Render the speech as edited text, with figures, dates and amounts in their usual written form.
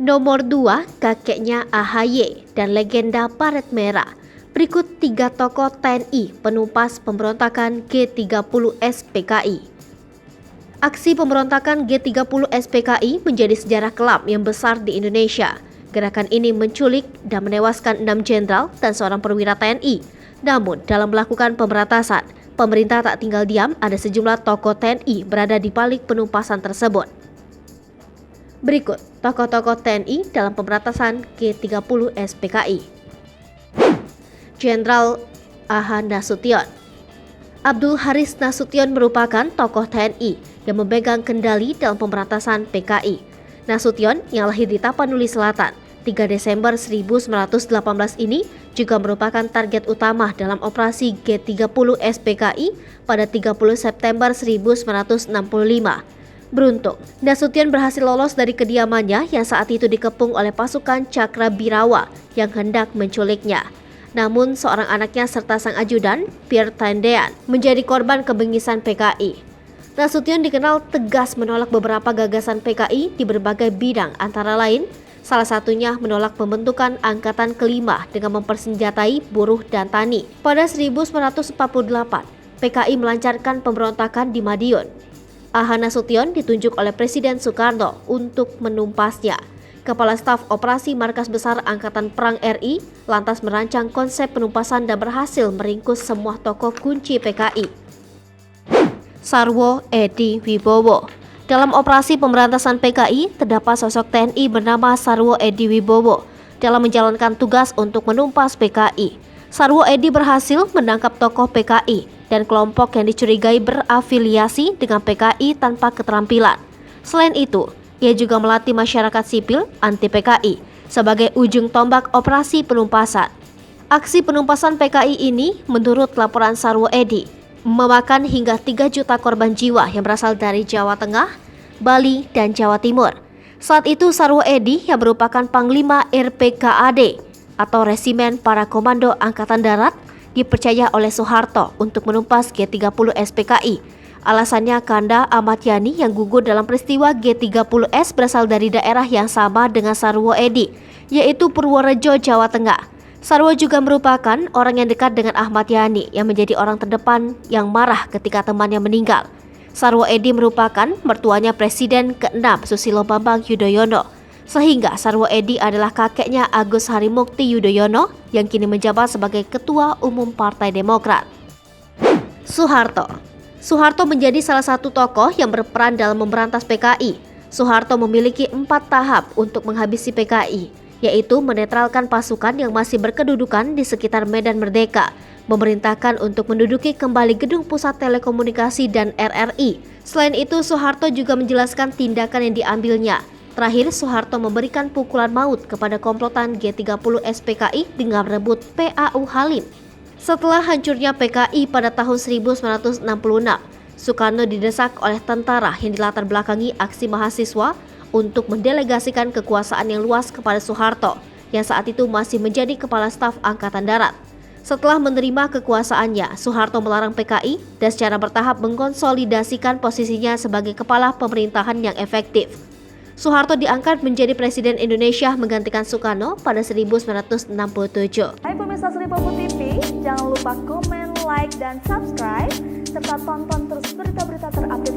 Nomor 2, kakeknya AHY dan legenda Baret Merah. Berikut 3 tokoh TNI penumpas pemberontakan G30S PKI. Aksi pemberontakan G30S PKI menjadi sejarah kelam yang besar di Indonesia. Gerakan ini menculik dan menewaskan 6 jenderal dan seorang perwira TNI. Namun, dalam melakukan pemberantasan, pemerintah tak tinggal diam, ada sejumlah tokoh TNI berada di balik penumpasan tersebut. Berikut tokoh-tokoh TNI dalam pemberantasan G30S PKI. Jenderal A.H. Nasution. Abdul Haris Nasution merupakan tokoh TNI yang memegang kendali dalam pemberantasan PKI. Nasution yang lahir di Tapanuli Selatan 3 Desember 1918 ini juga merupakan target utama dalam operasi G30S PKI pada 30 September 1965. Beruntung, Nasution berhasil lolos dari kediamannya yang saat itu dikepung oleh pasukan Cakrabirawa yang hendak menculiknya. Namun, seorang anaknya serta sang ajudan, Pierre Tandean, menjadi korban kebengisan PKI. Nasution dikenal tegas menolak beberapa gagasan PKI di berbagai bidang, antara lain, salah satunya menolak pembentukan Angkatan Kelima dengan mempersenjatai buruh dan tani. Pada 1948, PKI melancarkan pemberontakan di Madiun. A.H. Nasution ditunjuk oleh Presiden Soekarno untuk menumpasnya. Kepala Staf Operasi Markas Besar Angkatan Perang RI lantas merancang konsep penumpasan dan berhasil meringkus semua tokoh kunci PKI. Sarwo Edi Wibowo. Dalam operasi pemberantasan PKI, terdapat sosok TNI bernama Sarwo Edi Wibowo dalam menjalankan tugas untuk menumpas PKI. Sarwo Edi berhasil menangkap tokoh PKI dan kelompok yang dicurigai berafiliasi dengan PKI tanpa keterampilan. Selain itu, ia juga melatih masyarakat sipil anti-PKI sebagai ujung tombak operasi penumpasan. Aksi penumpasan PKI ini, menurut laporan Sarwo Edi, memakan hingga 3 juta korban jiwa yang berasal dari Jawa Tengah, Bali, dan Jawa Timur. Saat itu Sarwo Edi yang merupakan Panglima RPKAD atau Resimen Para Komando Angkatan Darat dipercaya oleh Soeharto untuk menumpas G30S PKI. Alasannya Kanda Ahmad Yani yang gugur dalam peristiwa G30S berasal dari daerah yang sama dengan Sarwo Edi, yaitu Purworejo, Jawa Tengah. Sarwo juga merupakan orang yang dekat dengan Ahmad Yani yang menjadi orang terdepan yang marah ketika temannya meninggal. Sarwo Edi merupakan mertuanya Presiden ke-6 Susilo Bambang Yudhoyono, sehingga Sarwo Edi adalah kakeknya Agus Harimukti Yudhoyono yang kini menjabat sebagai Ketua Umum Partai Demokrat. Soeharto. Soeharto menjadi salah satu tokoh yang berperan dalam memberantas PKI. Soeharto memiliki 4 tahap untuk menghabisi PKI, yaitu menetralkan pasukan yang masih berkedudukan di sekitar Medan Merdeka, memerintahkan untuk menduduki kembali Gedung Pusat Telekomunikasi dan RRI. Selain itu, Soeharto juga menjelaskan tindakan yang diambilnya. Terakhir, Soeharto memberikan pukulan maut kepada komplotan G30S PKI dengan merebut PAU Halim. Setelah hancurnya PKI pada tahun 1966, Soekarno didesak oleh tentara yang dilatar belakangi aksi mahasiswa untuk mendelegasikan kekuasaan yang luas kepada Soeharto, yang saat itu masih menjadi Kepala Staf Angkatan Darat. Setelah menerima kekuasaannya, Soeharto melarang PKI dan secara bertahap mengkonsolidasikan posisinya sebagai kepala pemerintahan yang efektif. Soeharto diangkat menjadi Presiden Indonesia menggantikan Soekarno pada 1967. Hai pemirsa Sri Popo TV, jangan lupa komen, like, dan subscribe, serta tonton terus berita-berita terupdate